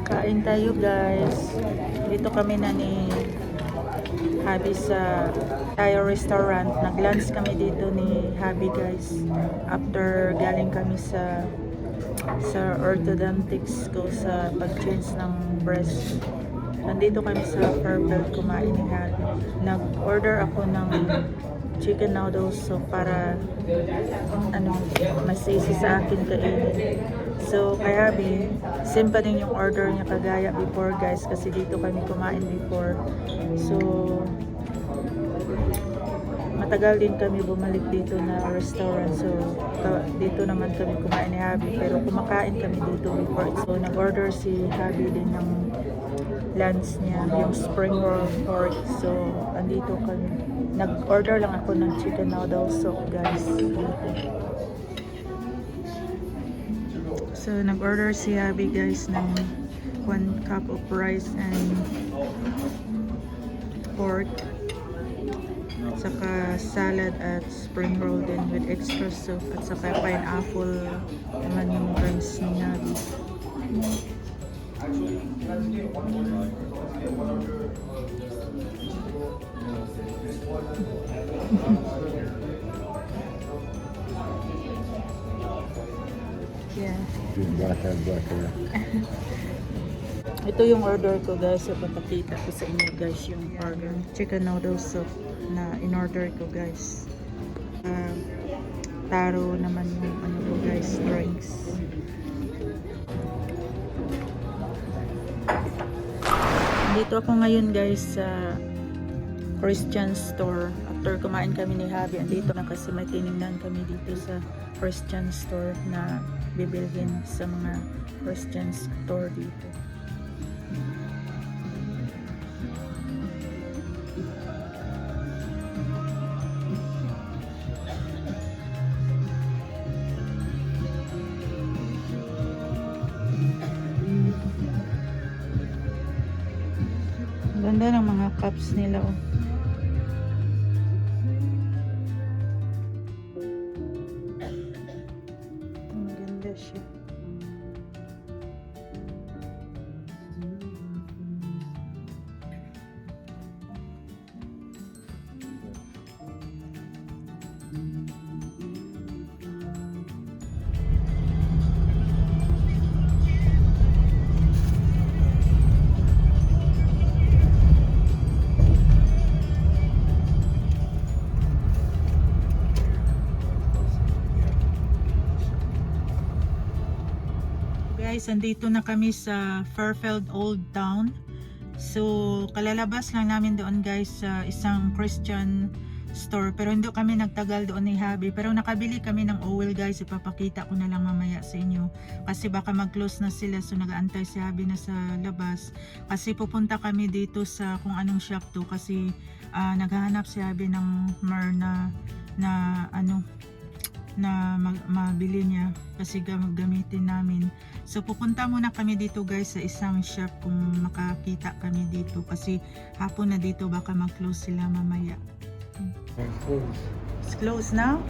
Kain tayo guys. Dito kami na ni Habi sa Thai restaurant. Nag-lunch kami dito ni Habi guys. After galing kami sa orthodontics ko sa pag-change ng breast. Nandito kami sa Purple kumain ni Habi. Nag-order ako ng chicken noodles so para mas easy sa akin kainin. So kay Habi, same pa din yung order niya kagaya before guys kasi dito kami kumain before. So matagal din kami bumalik dito na restaurant. So dito naman kami kumain ni Habi pero kumakain kami dito before. So nag-order si Habi din ng lunch niya, yung spring roll pork. So andito kami. Nag-order lang ako ng chicken noodles soup guys. So nag-order si Habi guys ng 1 cup of rice and pork. Saka salad at spring roll din with extra soup at saka pineapple naman yung rice ni Habi. Yeah. Ito yung order ko guys. So papakita ko sa inyo guys yung order. Chicken noodles soup na in-order ko guys. Taro naman yung ano ko guys, drinks. Dito ako ngayon guys sa Christian store. After kumain kami ni Habi, andito na kasi may tinignan kami dito sa Christian store na bibilhin sa mga Christian store dito. Ganda ng mga cups nila oh. Maganda siya. Guys, andito na kami sa Fairfield Old Town. So, kalalabas lang namin doon guys sa isang Christian store. Pero hindi kami nagtagal doon ni Habi. Pero nakabili kami ng oil guys. Ipapakita ko na lang mamaya sa inyo. Kasi baka mag-close na sila. So, nag-aantay si Habi na sa labas. Kasi pupunta kami dito sa kung anong shop to. Kasi naghahanap si Habi ng mer na mabili niya kasi gamitin namin. So pupunta muna kami dito guys sa isang shop kung makakita kami dito kasi hapon na dito baka mag-close sila mamaya. It's closed now?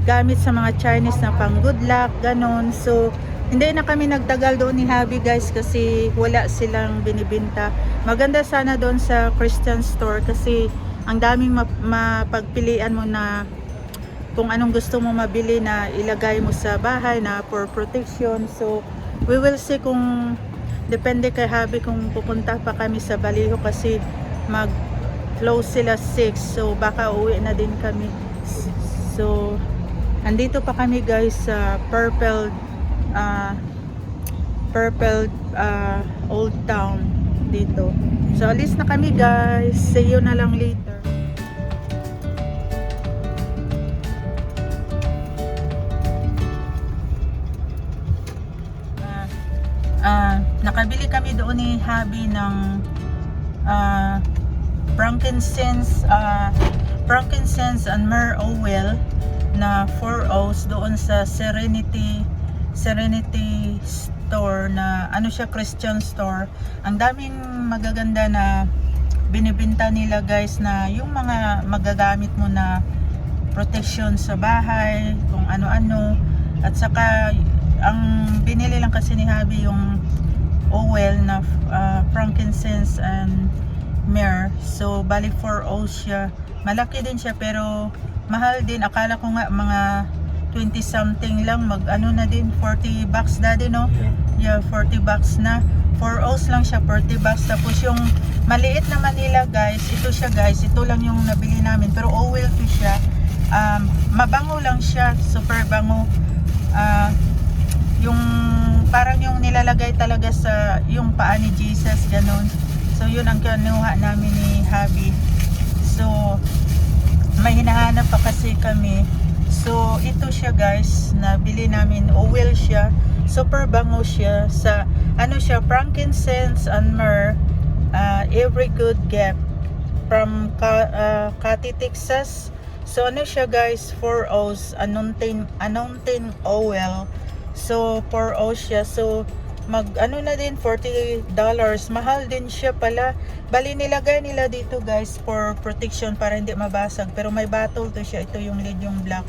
Gamit sa mga Chinese na pang good luck, ganon. So hindi na kami nagtagal doon ni Habi guys kasi wala silang binibinta. Maganda sana doon sa Christian store kasi ang daming mapagpilian mo na kung anong gusto mo mabili na ilagay mo sa bahay na for protection. So we will see kung depende kay Habi kung pupunta pa kami sa Baliho kasi mag-close sila 6. So baka uwi na din kami. So andito pa kami guys sa Purple Old Town dito. So alis na kami guys. See you na lang later. Nakabili kami doon ni Habi ng frankincense and myrrh oil na 4 ounce doon sa Serenity store na ano siya, Christian store. Ang daming magaganda na binibenta nila guys, na yung mga magagamit mo na protection sa bahay, kung ano-ano. At saka ang binili lang kasi ni Habi yung oil na frankincense and myrrh. So bali 4 ounce siya. Malaki din siya pero mahal din. Akala ko nga mga 20 something lang, mag ano na din, 40 bucks daddy, no? Yeah, 40 bucks na. 4 ounce lang siya, 40 bucks. Tapos yung maliit na Manila guys, ito siya guys, ito lang yung nabili namin, pero oil to siya. Mabango lang siya, super bango. Yung parang yung nilalagay talaga sa yung paa ni Jesus, ganun. So yun ang kinuha namin ni Habi. So may hinahanap pa kasi kami. So ito siya guys, nabili namin, oil siya, super bango siya, sa ano siya, frankincense and myrrh, every good gift from Katy, Texas. So ano siya guys, 4 ounce anointing oil. So 4 ounce siya. So mag ano na din, $40. Mahal din siya pala. Bali nilagay nila dito guys for protection para hindi mabasag, pero may bottle to siya. Ito yung lid, yung black.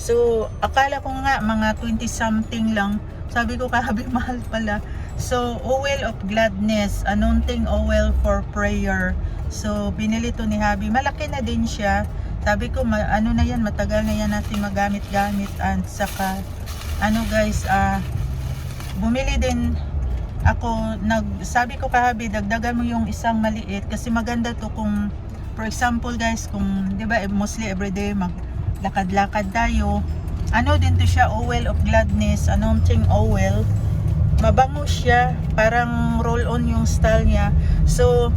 So akala ko nga mga 20 something lang, sabi ko kahabi mahal pala. So oil of gladness, anointing oil for prayer. So binili to ni Habi, malaki na din siya. Sabi ko ano na yan, matagal na yan natin magamit-gamit. And saka ano guys, bumili din ako, sabi ko kahabi, dagdagan mo yung isang maliit kasi maganda to kung for example guys, kung di ba mostly everyday maglakad-lakad tayo. Ano din to siya, oil of gladness, anointing oil. Mabango siya, parang roll on yung style niya. So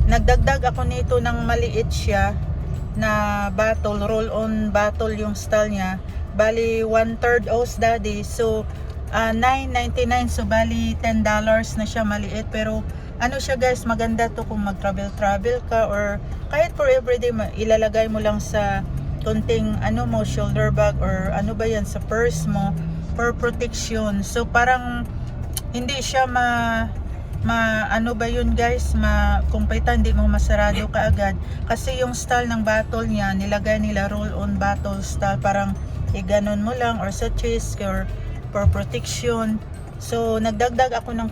nagdagdag ako nito ng maliit siya na bottle, roll on bottle yung style niya. Bali 1/3 ounce daddy. So $9.99, so bali $10 na siya, maliit. Pero ano siya guys, maganda to kung mag-travel ka or kahit for everyday, ilalagay mo lang sa konting ano mo, shoulder bag or ano ba yan, sa purse mo for protection. So parang hindi siya ano ba yun guys, kumpita, hindi mo masarado kaagad kasi yung style ng bottle niya, nilagay nila roll on bottle style, parang iganon mo lang or sa chest or for protection. So nagdagdag ako ng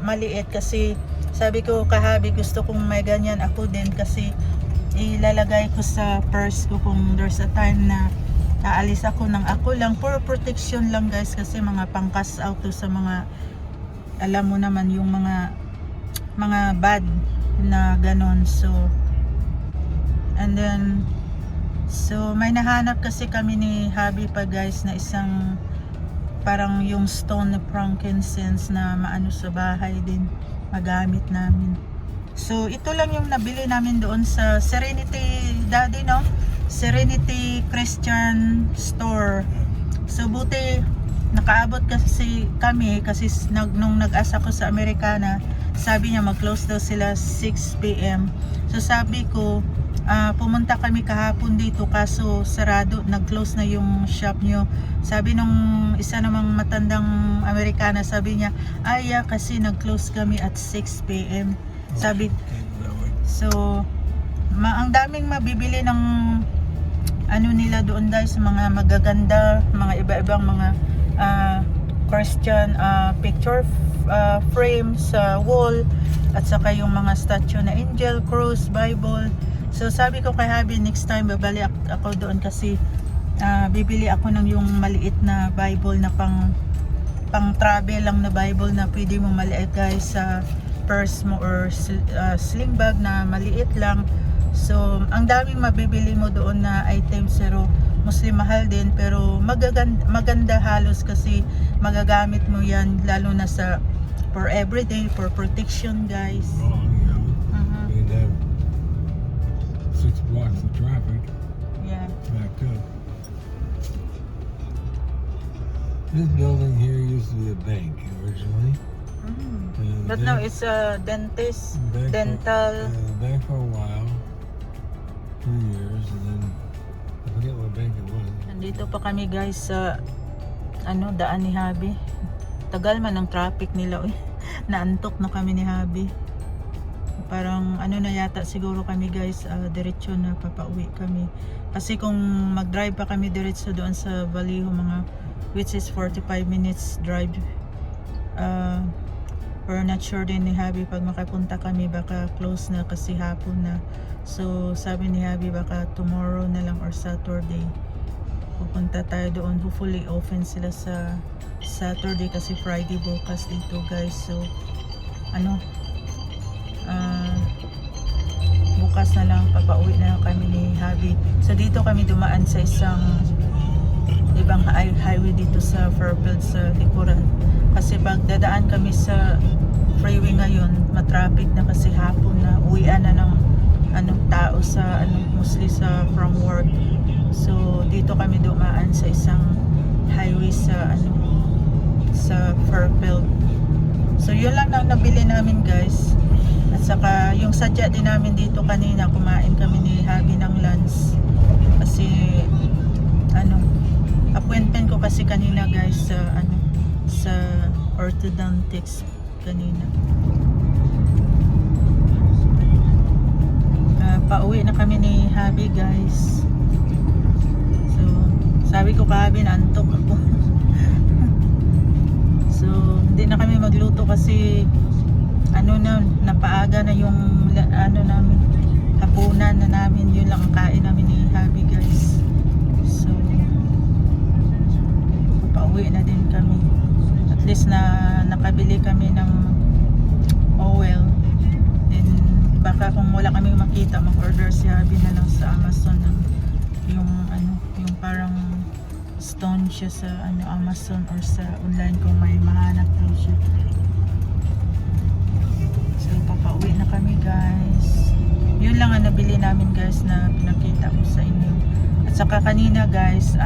maliit kasi sabi ko kahabi, gusto kong may ganyan ako din kasi ilalagay ko sa purse ko kung there's a time na aalis ako ng ako lang, for protection lang guys, kasi mga pangkas out to sa mga, alam mo naman yung mga bad na ganon. So and then so may nahanap kasi kami ni Habi pa guys na isang parang yung stone na frankincense na maano sa bahay din, magamit namin. So ito lang yung nabili namin doon sa Serenity daddy, no? Serenity Christian Store. So buti nakaabot kasi kami kasi nung nag-asa ko sa Americana, sabi niya mag-close daw sila 6 PM. So sabi ko pumunta kami kahapon dito kaso sarado, nag-close na yung shop nyo. Sabi nung isa namang matandang Americana, sabi niya kasi nag-close kami at 6 PM. Sabi, so ang daming mabibili ng ano nila doon dahil sa mga magaganda, mga iba-ibang mga Christian picture frame sa wall, at saka yung mga statue na angel, cross, Bible. So sabi ko kay Habi, next time babalik ako doon kasi bibili ako ng yung maliit na Bible na pang travel lang na Bible na pwede mo maliit guys sa purse mo or sling bag na maliit lang. So ang daming mabibili mo doon na items, pero mostly mahal din, pero maganda halos kasi magagamit mo yan lalo na sa for everyday, for protection guys. You can have 6 blocks of traffic. Yeah. Backed up. This building here used to be a bank originally. But now it's a dental. Bank for a while, 2 years, and then I forget what bank it was. Nandito pa kami guys sa daan ni Habi. tagal man ang traffic nila. Uy, naantok na kami ni Habi. Parang ano na yata siguro kami guys, diretso na papauwi kami. Kasi kung mag-drive pa kami diretso doon sa Vallejo, mga which is 45 minutes drive, we're not sure din ni Habi pag makapunta kami, baka close na kasi hapon na. So sabi ni Habi baka tomorrow na lang or Saturday pupunta tayo doon. Hopefully open sila sa Saturday kasi Friday bukas dito guys. So ano, bukas na lang papauwi na kami ni Habi. So dito kami dumaan sa isang ibang highway dito sa Fairfield sa likuran. Kasi pag dadaan kami sa freeway ngayon, matraffic na kasi hapon na, uwian na ng tao sa mostly sa from work. So dito kami dumaan sa isang highway sa sa Fairfield. So yun lang ang nabili namin guys. At saka yung sadya din namin dito kanina, kumain kami ni Habi ng lunch. Kasi appointment ko kasi kanina guys sa orthodontics kanina. Pauwi na kami ni Habi guys. So sabi ko Habi, naantok ako. So hindi na kami magluto kasi napaaga na yung namin, hapunan na namin. Yun lang ang kain namin ni Habi guys. So pauwi na din kami. At least na nakabili kami ng oil. Then baka kung wala kami makita, mag-order si Habi na lang sa Amazon ng yung parang stone siya sa Amazon or sa online kung may mahanap daw siya. So papauwi na kami guys. Yun lang ang nabili namin guys na pinakita ko sa inyo. At saka kanina guys,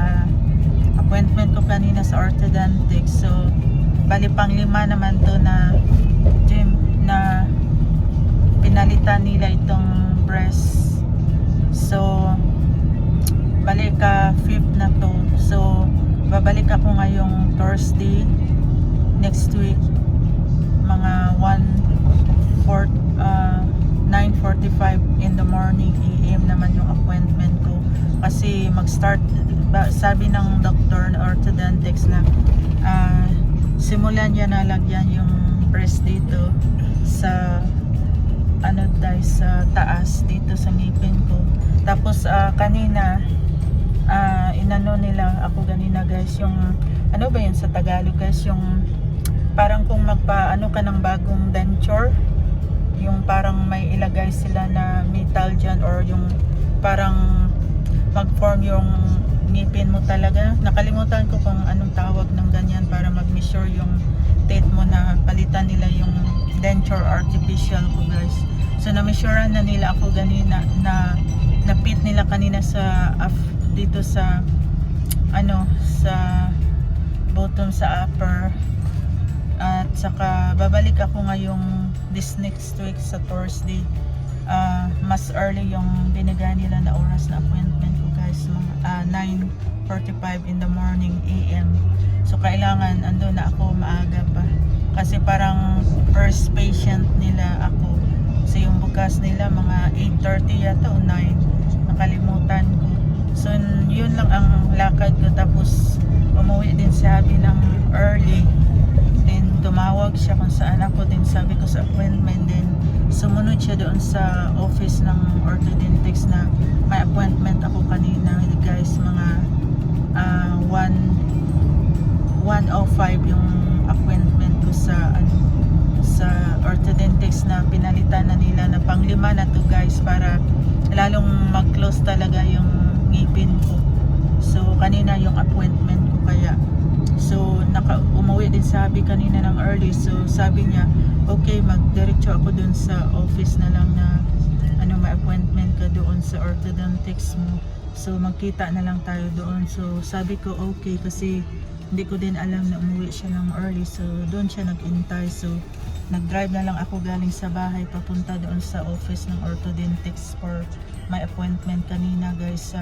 appointment ko kanina sa orthodontics. So bali pang 5 naman to na gym na pinalitan nila itong breast. So balik ka 5th na to. So babalik ako ngayong Thursday next week, mga 9:45 in the morning AM naman yung appointment ko. Kasi mag-start, sabi ng doctor na orthodontics na simulan niya na lagyan yung breast dito sa sa taas dito sa ngipin ko. Tapos kanina inano nila ako ganina guys, yung ano ba yun sa Tagalog guys, yung parang kung ka ng bagong denture, yung parang may ilagay sila na metal dyan, or yung parang mag-form yung ngipin mo talaga. Nakalimutan ko kung anong tawag ng ganyan, para mag-measure yung teeth mo, na palitan nila yung denture artificial ko guys. So na-measurean na nila ako ganina, na na-fit nila kanina sa dito sa sa bottom, sa upper. At saka babalik ako ngayong this next week sa Thursday. Mas early yung binigay nila na oras na appointment ko guys, mga 9:45 in the morning AM. So kailangan ando na ako maaga pa, kasi parang first patient nila ako. So yung bukas nila mga 8:30 yata o 9, nakalimutan ko. So yun lang ang lakad ko. Tapos umuwi din si Habi ng early. Then tumawag siya kung saan ako, din sabi ko sa appointment. Then sumunod siya doon sa office ng orthodontics na may appointment ako kanina guys, mga 1:05 yung appointment ko sa sa orthodontics na pinalitan na nila, na pang 5 na to guys, para lalong mag-close talaga yung ngipin ko. So kanina yung appointment ko, kaya so umuwi din sabi kanina ng early. So sabi niya okay, magdiretso ako dun sa office na lang na may appointment ka doon sa orthodontics mo. So magkita na lang tayo doon. So sabi ko okay, kasi hindi ko din alam na umuwi siya ng early. So doon siya nag-intay. So nag-drive na lang ako galing sa bahay papunta doon sa office ng orthodontics for my appointment kanina guys,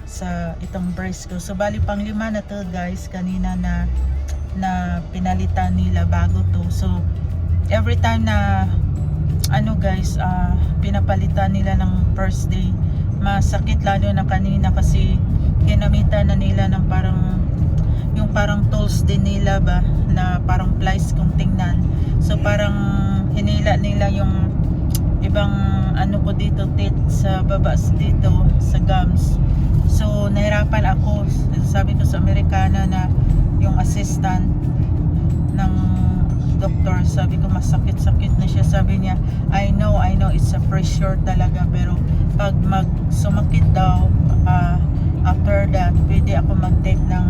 sa itong breast ko. So bali pang 5 na to guys kanina na na pinalitan nila bago to. So every time na ano guys, pinapalitan nila ng first day, masakit lalo na kanina kasi ginamitan na nila ng parang yung parang tools din nila ba na parang plies kung tingnan. So parang hinila nila yung ibang ano ko dito, teeth sa baba dito sa gums. So nahirapan ako. Sabi ko sa Amerikana na yung assistant ng doktor, sabi ko masakit-sakit na siya. Sabi niya, I know it's a pressure talaga, pero pag sumakit daw, after that pwede ako mag-take ng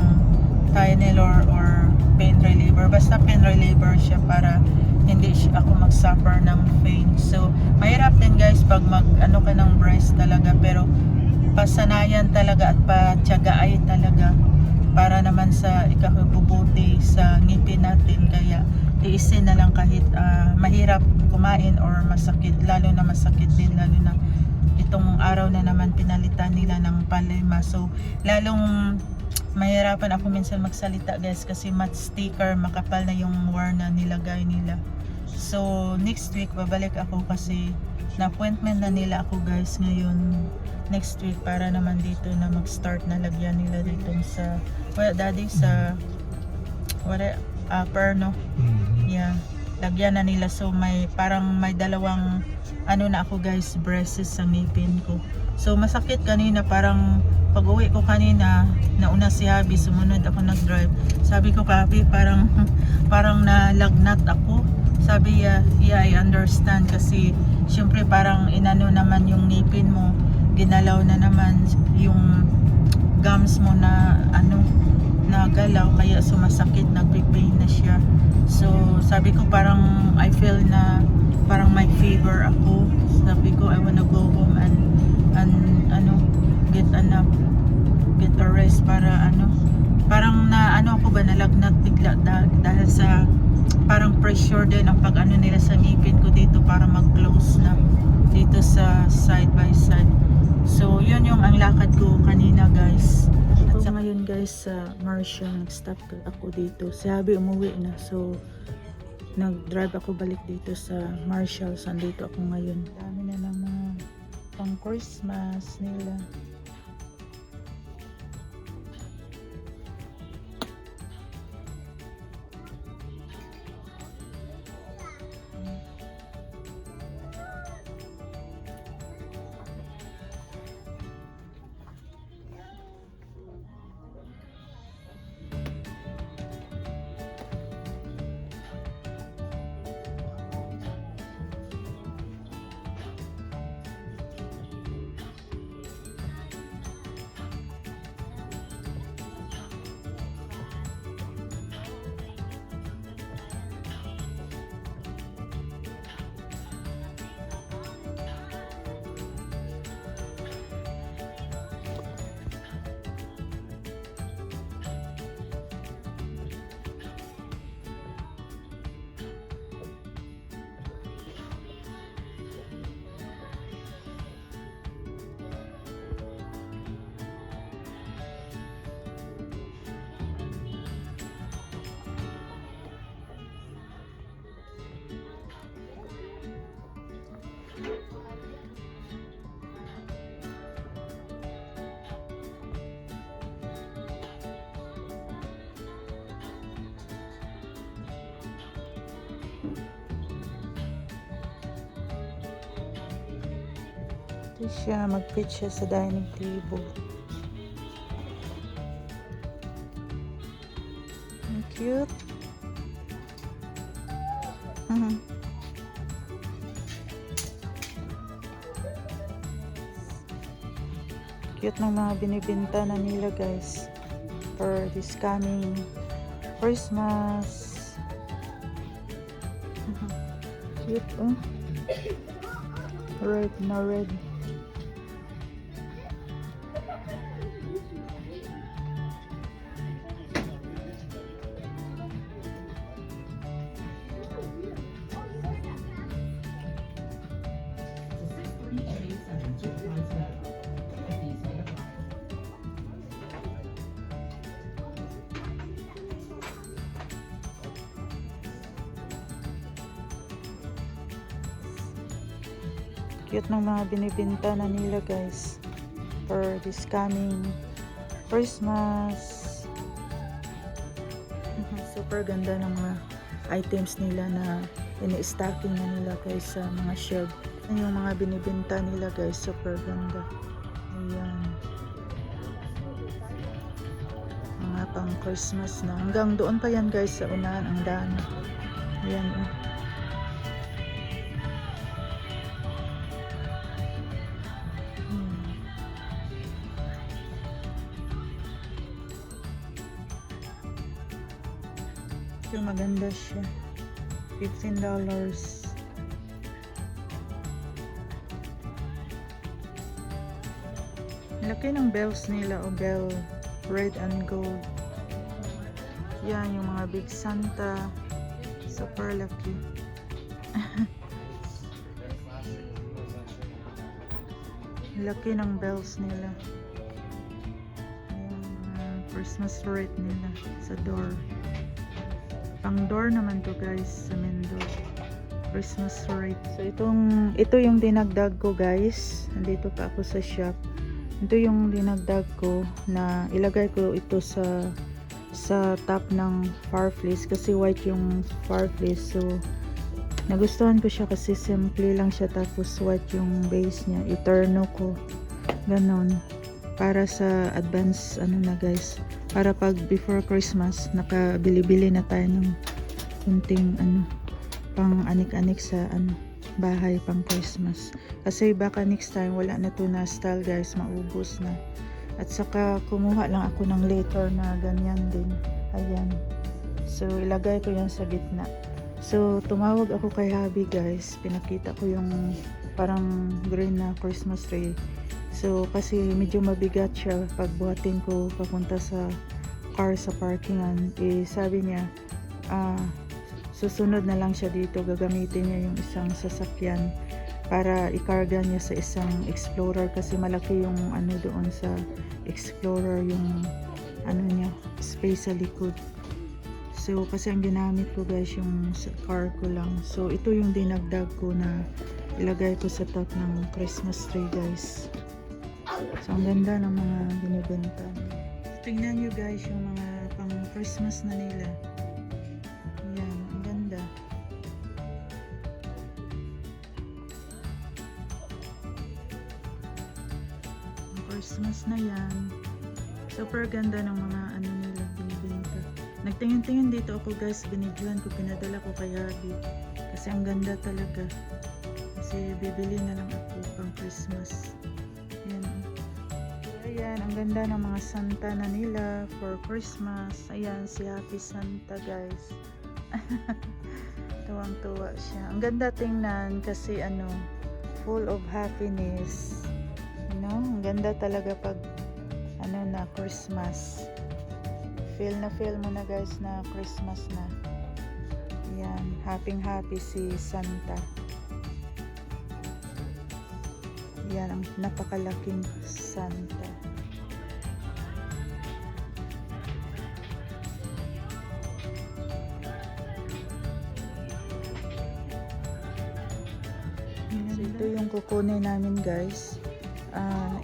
Tylenol or pain reliever. Basta pain reliever siya para hindi ako mag-suffer ng pain. So mahirap din guys pag ano ka ng breast talaga, pero pasanayan talaga at patyaga talaga para naman sa ikabubuti sa ngipin natin. Kaya tiisin na lang kahit mahirap kumain or masakit, lalo na masakit din, lalo na itong araw na naman pinalitan nila ng palema. So lalong mahirapan ako minsan magsalita guys kasi matte sticker, makapal na yung wire na nilagay nila. So next week babalik ako kasi na appointment na nila ako guys ngayon next week para naman dito na mag-start na lagyan nila dito sa daddy sa upper no. Yeah, lagyan na nila. So may parang may dalawang ano na ako guys, braces sa ngipin ko. So masakit kanina, parang pag uwi ko kanina, nauna si Habi, sumunod ako nag-drive. Sabi ko, Habi, parang nalagnat ako. Sabi, yeah, I understand kasi syempre parang inano naman yung ngipin mo, ginalaw na naman yung gums mo na ano, nagalaw, kaya sumasakit, nagpipain na siya. So sabi ko parang I feel na parang may fever ako. Sabi ko I wanna go home and ano, get a rest para ano, parang na ano ako ba, nalagnat bigla dahil sa parang pressure din ang pag ano nila sa ngipin ko dito para mag-close na dito sa side by side. So yun yung ang lakad ko kanina guys. At sa ngayon guys sa Marshall, nag-stop ako dito. Si Habi umuwi na, so nag-drive ako balik dito sa Marshall. Sandito ako ngayon. Dami na ng mga pang Christmas nila. Ito siya, mag-fit siya sa dining table. Ang cute. Cute ng mga binibenta na nila guys for this coming Christmas. Cute, oh. Red na red. Cute ng mga binibenta na nila guys for this coming Christmas. Super ganda ng mga items nila na ini-stocking na nila guys sa mga shelf. Yung mga binibenta nila guys, super ganda. Ayan. Mga pang Christmas na. Hanggang doon pa yan guys sa unahan, ang dami. Ayan oh. So, maganda siya. $15. Laki ng bells nila o bell, red and gold. Yan yung mga big Santa. Super laki. Laki ng bells nila. Ayan, Christmas wreath nila sa door. Pang door naman to guys sa main door. Christmas wreath. So ito yung dinagdag ko guys. Nandito pa ako sa shop. Ito yung dinagdag ko na ilagay ko ito sa top ng fireplace kasi white yung fireplace. So nagustuhan ko siya kasi simple lang siya tapos white yung base niya. Eterno ko. Ganon. Para sa advance ano na guys. Para pag before Christmas, nakabili-bili na tayo ng kunting pang anik-anik sa bahay pang Christmas. Kasi baka next time wala na to na style guys, maubos na. At saka kumuha lang ako ng later na ganyan din. Ayan. So ilagay ko yan sa gitna. So tumawag ako kay hubby guys. Pinakita ko yung parang green na Christmas tree. So, kasi medyo mabigat siya pagbuhatin ko papunta sa car sa parkingan. Eh, sabi niya, susunod na lang siya dito. Gagamitin niya yung isang sasakyan para ikarga niya sa isang Explorer kasi malaki yung doon sa Explorer yung niya, space sa likod. So, kasi ang ginamit ko guys yung sa car ko lang. So, ito yung dinagdag ko na ilagay ko sa top ng Christmas tree guys. So, ang ganda ng mga binibenta. Tingnan nyo guys yung mga pang Christmas na nila. Ayan, ang ganda. Ang Christmas na yan. Super ganda ng mga nila binibenta. Nagtingin-tingin dito ako guys, binidyohan ko, pinadala ko kay Abby. Kasi ang ganda talaga. Kasi bibili na lang ako pang Christmas. Ayan, ang ganda ng mga Santa na nila for Christmas. Ayan, si Happy Santa guys. Tuwang-tuwa siya. Ang ganda tingnan kasi full of happiness. You know, ang ganda talaga pag na Christmas. Feel mo na guys na Christmas na. Ayan, happy si Santa. Yan ang napakalaking Santa. Ito yung kukunin namin guys.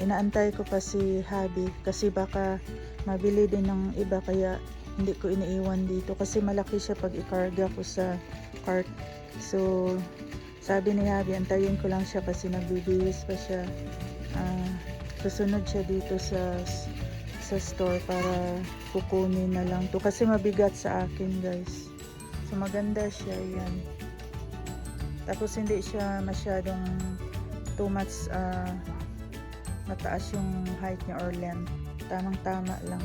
Inaantay ko pa si hubby kasi baka mabili din ng iba kaya hindi ko iniiwan dito kasi malaki siya pag ikarga ko sa cart. So sabi ni hubby, antayin ko lang siya kasi nagbibihis pa siya. Susunod siya dito sa store para kukunin na lang to kasi mabigat sa akin guys. So maganda siya yan. Tapos hindi siya masyadong too much mataas yung height niya or length. Tamang tama lang.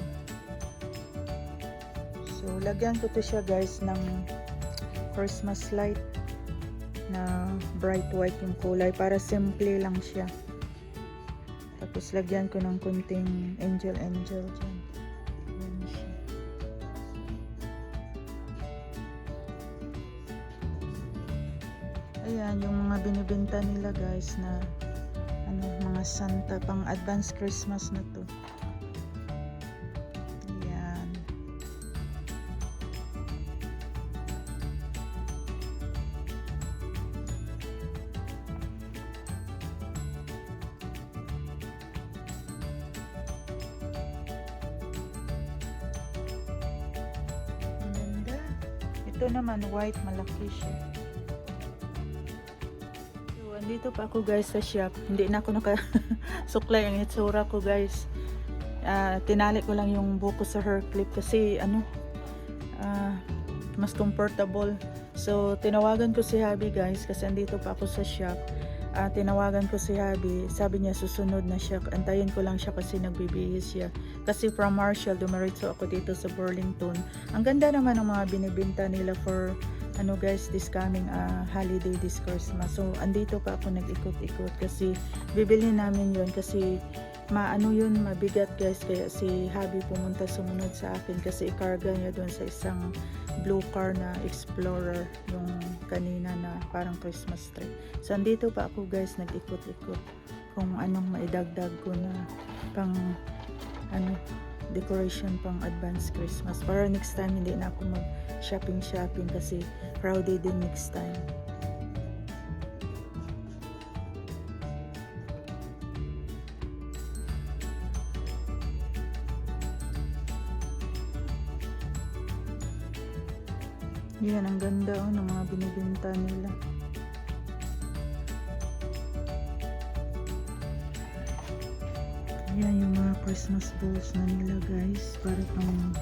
So lagyan ko to siya guys ng Christmas light na bright white yung kulay para simple lang siya. Tapos lagyan ko ng kunting angel dyan. Ayan siya. Ayan yung mga binibenta nila guys na mga Santa pang advance Christmas na to. Ayan. Ito naman, white, malaki siya. So, andito pa ako guys sa shop. Hindi na ako nakasuklay ang itsura ko guys. Tinali ko lang yung buko sa hair clip kasi mas comfortable. So, tinawagan ko si Habi guys kasi andito pa ako sa shop. Tinawagan ko si Habi, sabi niya susunod na siya, antayin ko lang siya kasi nagbibihis siya. Kasi from Marshall, dumiretso ako dito sa Burlington. Ang ganda naman ng mga binibinta nila for guys, this coming holiday this Christmas. So, andito pa ako nag-ikot-ikot kasi bibili namin yon kasi yun, mabigat guys, kaya si Habi pumunta sumunod sa akin kasi ikarga niya doon sa isang blue car na Explorer, yung kanina na parang Christmas tree. So andito pa ako guys nag-ikot-ikot kung anong maidagdag ko na pang decoration pang advance Christmas para next time hindi na ako mag shopping kasi crowded din next time. Yan, ang ganda ng mga binibenta nila. Yan yung mga Christmas balls na nila guys. Para pang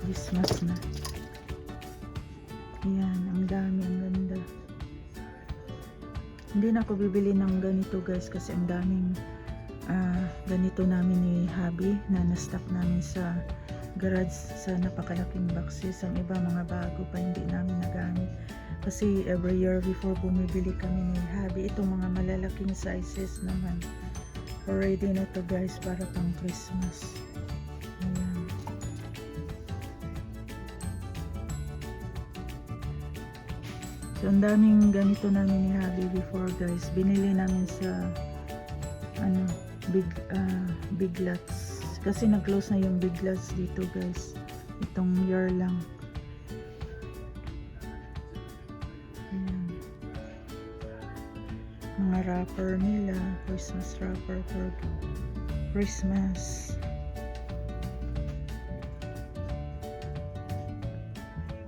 Christmas na. Yan, ang dami, ang ganda. Hindi na ako bibili ng ganito guys kasi ang daming ganito namin ni Habi na na-stock namin sa garage sa napakalaking boxes. Ang iba mga bago pa hindi namin nagamit kasi every year before bumibili kami ni Habi itong mga malalaking sizes naman already na to guys para pang Christmas. Ayan. So ang daming ganito namin ni Habi before guys, binili namin sa big lots kasi nag-close na yung big lots dito guys itong year lang. Ayan. Mga wrapper nila, Christmas wrapper for Christmas.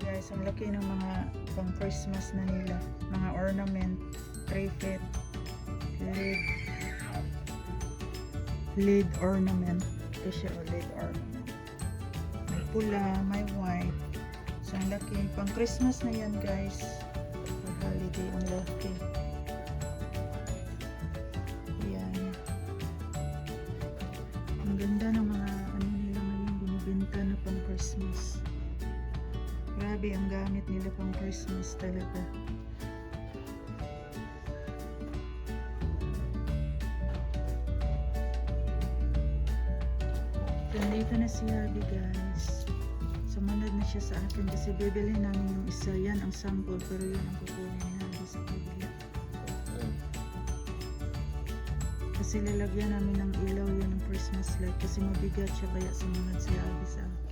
Guys, ang laki ng mga pang Christmas na nila, mga ornament, tray fit, lid ornament. Ito siya lid ornament. May pula, may white. So, ang laki. Pang Christmas na yan, guys. For holiday, ang laki. Yan. Ang ganda ng mga nila ngayon binibenta na pang Christmas. Grabe, ang gamit nila pang Christmas talaga. Nandito na si Habi guys. Sumunod na siya sa akin kasi bibili namin yung isa. Yan ang sample pero yun ang kukunin ni Habi sa kabila. Kasi lalagyan namin ng ilaw yun ng Christmas light kasi mabigat siya kaya sumunod si Habi sa akin.